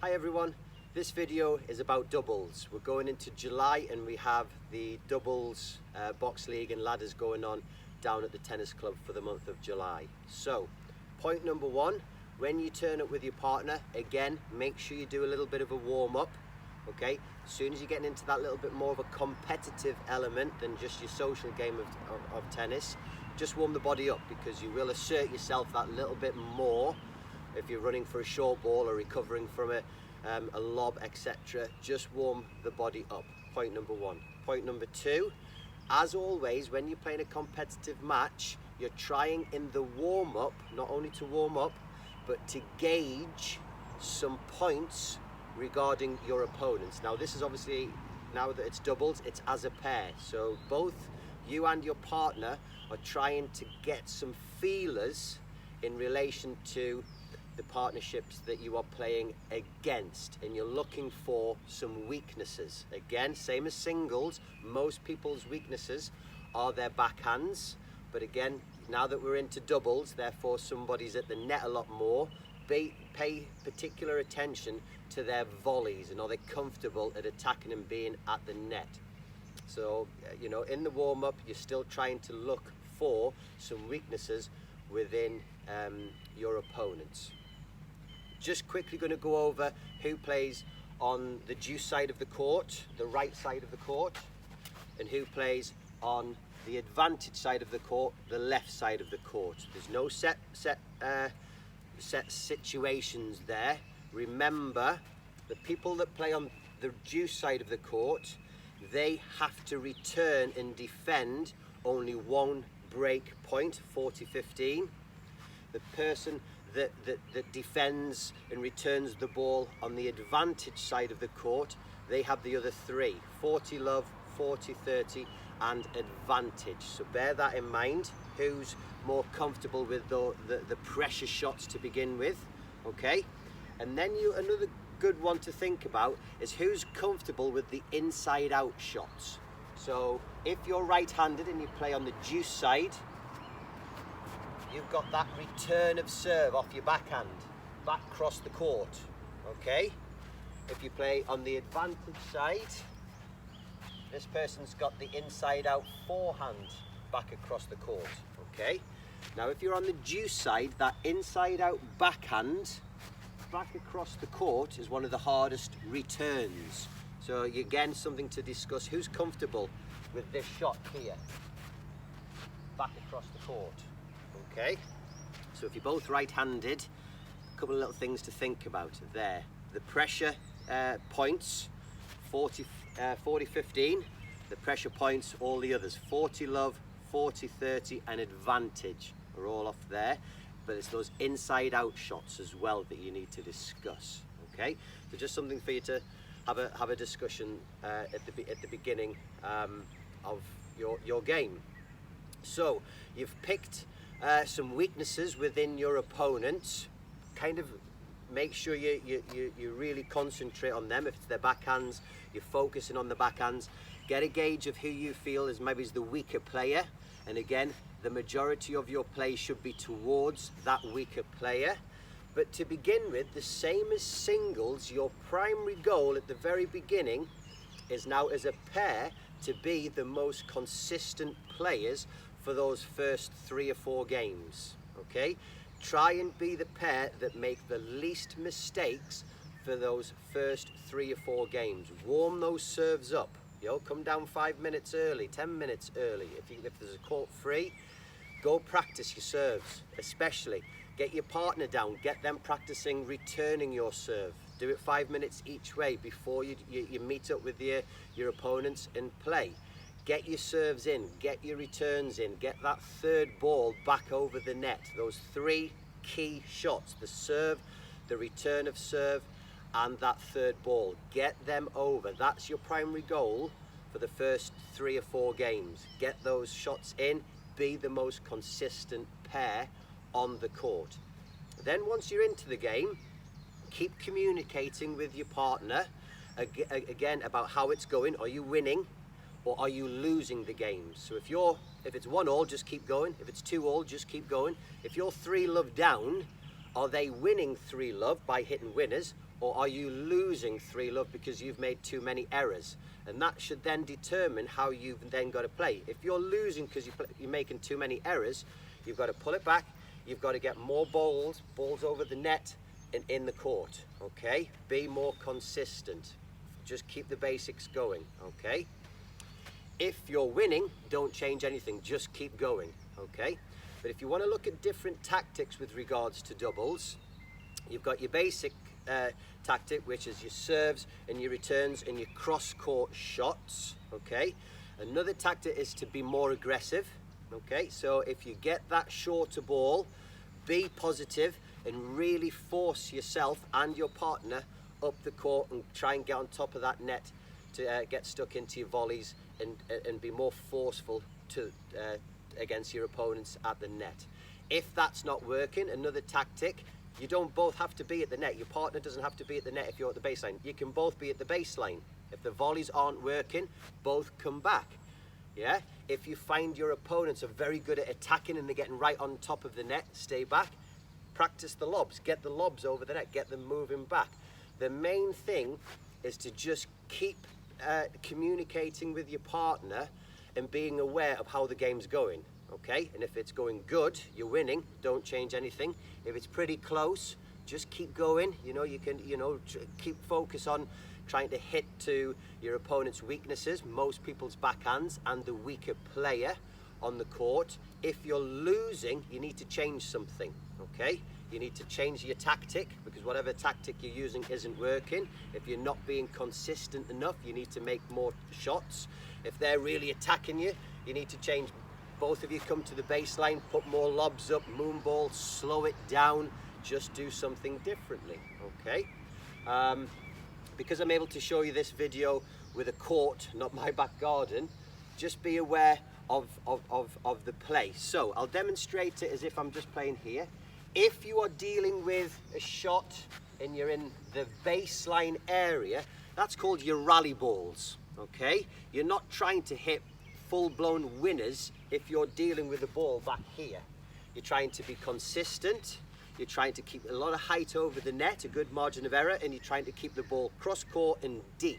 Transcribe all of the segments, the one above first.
Hi everyone, this video is about doubles. We're going into July and we have the doubles box league and ladders going on down at the tennis club for the month of July. So, point number one, when you turn up with your partner, again, make sure you do a little bit of a warm up, okay? As soon as you're getting into that little bit more of a competitive element than just your social game of tennis, just warm the body up because you will assert yourself that little bit more if you're running for a short ball or recovering from a lob, etc. Just warm the body up. Point number one. Point number two, as always, when you're playing a competitive match, you're trying in the warm-up, not only to warm up, but to gauge some points regarding your opponents. Now this is obviously, now that it's doubles, it's as a pair. So both you and your partner are trying to get some feelers in relation to the partnerships that you are playing against, and you're looking for some weaknesses. Again, same as singles, most people's weaknesses are their backhands, but again, now that we're into doubles, therefore somebody's at the net a lot more, pay particular attention to their volleys and are they comfortable at attacking and being at the net. So, you know, in the warm-up, you're still trying to look for some weaknesses within your opponents. Just quickly going to go over who plays on the deuce side of the court, the right side of the court, and who plays on the advantage side of the court, the left side of the court. There's no set situations there. Remember, the people that play on the deuce side of the court, they have to return and defend only one break point, 40-15. The person that defends and returns the ball on the advantage side of the court, they have the other three, 40 love, 40-30 and advantage. So bear that in mind, who's more comfortable with the pressure shots to begin with, okay? And then another good one to think about is who's comfortable with the inside out shots. So if you're right-handed and you play on the deuce side, you've got that return of serve off your backhand, back across the court, okay? If you play on the advantage side, this person's got the inside out forehand back across the court, okay? Now if you're on the deuce side, that inside out backhand back across the court is one of the hardest returns. So again, something to discuss, who's comfortable with this shot here, back across the court. Okay, so if you're both right-handed, a couple of little things to think about there. The pressure points, 40-15. The pressure points, all the others, 40 love, 40-30 and advantage are all off there. But it's those inside-out shots as well that you need to discuss. Okay, so just something for you to have a discussion at the beginning of your game. So you've picked some weaknesses within your opponents. Kind of make sure you really concentrate on them. If it's their backhands, you're focusing on the backhands. Get a gauge of who you feel is maybe the weaker player, and again, the majority of your play should be towards that weaker player. But to begin with, the same as singles, your primary goal at the very beginning is now as a pair to be the most consistent players for those first 3 or 4 games, okay? Try and be the pair that make the least mistakes for those first 3 or 4 games. Warm those serves up, you know, come down 5 minutes early, 10 minutes early. If there's a court free, go practice your serves, especially. Get your partner down, get them practicing returning your serve. Do it 5 minutes each way before you meet up with your opponents and play. Get your serves in, get your returns in, get that third ball back over the net. Those 3 key shots, the serve, the return of serve, and that third ball. Get them over. That's your primary goal for the first 3 or 4 games. Get those shots in, be the most consistent pair on the court. Then once you're into the game, keep communicating with your partner, again, about how it's going. Are you winning? Or are you losing the games? So if it's 1-1, just keep going. If it's 2-2, just keep going. If you're 3 love down, are they winning 3 love by hitting winners, or are you losing 3 love because you've made too many errors? And that should then determine how you've then got to play. If you're losing because you're making too many errors, you've got to pull it back. You've got to get more balls over the net and in the court, okay? Be more consistent. Just keep the basics going, okay? If you're winning, don't change anything, just keep going, okay? But if you want to look at different tactics with regards to doubles, you've got your basic tactic, which is your serves and your returns and your cross-court shots, okay? Another tactic is to be more aggressive, okay? So if you get that shorter ball, be positive and really force yourself and your partner up the court and try and get on top of that net to get stuck into your volleys and be more forceful against your opponents at the net. If that's not working, another tactic, you don't both have to be at the net. Your partner doesn't have to be at the net if you're at the baseline. You can both be at the baseline. If the volleys aren't working, both come back. Yeah? If you find your opponents are very good at attacking and they're getting right on top of the net, stay back. Practice the lobs. Get the lobs over the net. Get them moving back. The main thing is to just keep communicating with your partner and being aware of how the game's going. Okay, and if it's going good, you're winning, don't change anything. If it's pretty close, just keep going. You know, you can, keep focus on trying to hit to your opponent's weaknesses, most people's backhands, and the weaker player on the court. If you're losing, you need to change something, okay? You need to change your tactic, because whatever tactic you're using isn't working. If you're not being consistent enough, you need to make more shots. If they're really attacking you, you need to change. Both of you come to the baseline, put more lobs up, moon ball, slow it down, just do something differently, okay? Because I'm able to show you this video with a court, not my back garden, just be aware of the play. So I'll demonstrate it as if I'm just playing here. If you are dealing with a shot and you're in the baseline area, that's called your rally balls, okay? You're not trying to hit full-blown winners if you're dealing with the ball back here. You're trying to be consistent, you're trying to keep a lot of height over the net, a good margin of error, and you're trying to keep the ball cross-court and deep.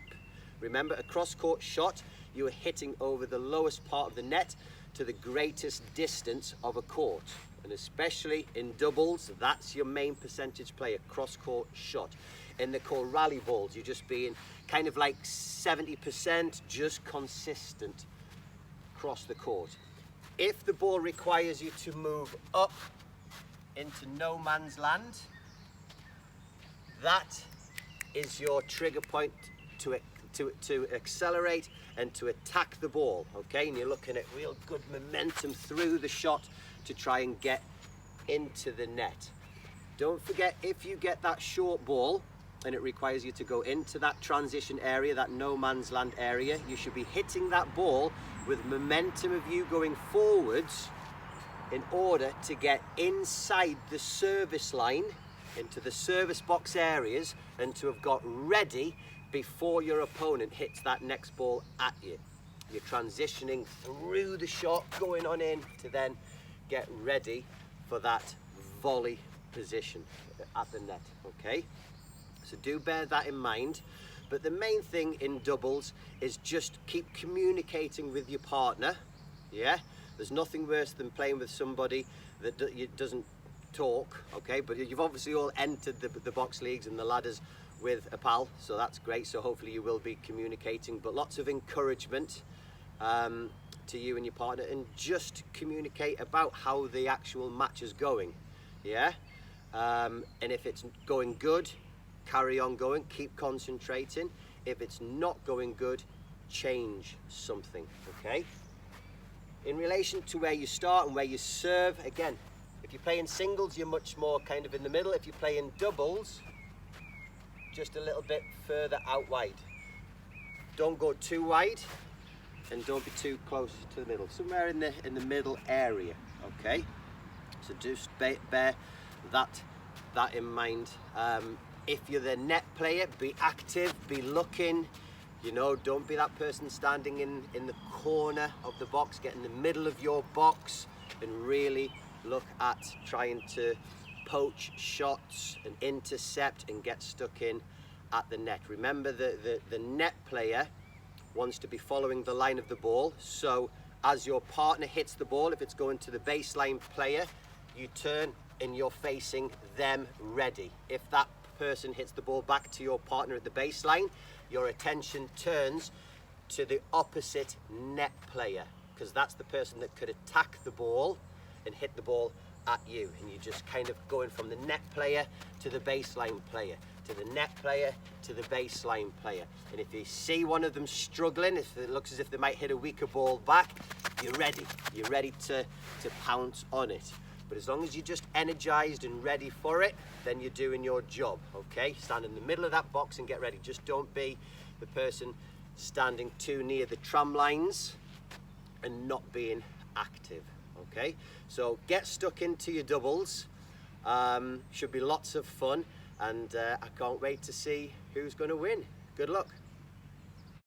Remember, a cross-court shot, you are hitting over the lowest part of the net to the greatest distance of a court. And especially in doubles, that's your main percentage play, a cross-court shot. And they're called rally balls. You're just being kind of like 70%, just consistent across the court. If the ball requires you to move up into no man's land, that is your trigger point to accelerate and to attack the ball, okay? And you're looking at real good momentum through the shot to try and get into the net. Don't forget, if you get that short ball and it requires you to go into that transition area, that no man's land area, you should be hitting that ball with momentum of you going forwards in order to get inside the service line, into the service box areas, and to have got ready before your opponent hits that next ball at you. You're transitioning through the shot, going on in to then get ready for that volley position at the net, okay? So do bear that in mind. But the main thing in doubles is just keep communicating with your partner, yeah? There's nothing worse than playing with somebody that doesn't talk, okay? But you've obviously all entered the box leagues and the ladders with a pal, so that's great. So hopefully you will be communicating, but lots of encouragement to you and your partner, and just communicate about how the actual match is going, yeah? And if it's going good, carry on going, keep concentrating. If it's not going good, change something, okay? In relation to where you start and where you serve, again, if you're playing singles, you're much more kind of in the middle. If you're playing doubles, just a little bit further out wide. Don't go too wide and don't be too close to the middle. Somewhere in the middle area, okay? So just bear that in mind. If you're the net player, be active, be looking, you know, don't be that person standing in the corner of the box. Get in the middle of your box and really look at trying to poach shots and intercept and get stuck in at the net. Remember the net player wants to be following the line of the ball, so as your partner hits the ball, if it's going to the baseline player, you turn and you're facing them ready. If that person hits the ball back to your partner at the baseline, your attention turns to the opposite net player, because that's the person that could attack the ball and hit the ball at you. And you're just kind of going from the net player to the baseline player, to the net player to the baseline player. And if you see one of them struggling, if it looks as if they might hit a weaker ball back, you're ready. You're ready to pounce on it. But as long as you're just energized and ready for it, then you're doing your job, okay? Stand in the middle of that box and get ready. Just don't be the person standing too near the tram lines and not being active, okay? So get stuck into your doubles. Should be lots of fun, and I can't wait to see who's going to win. Good luck.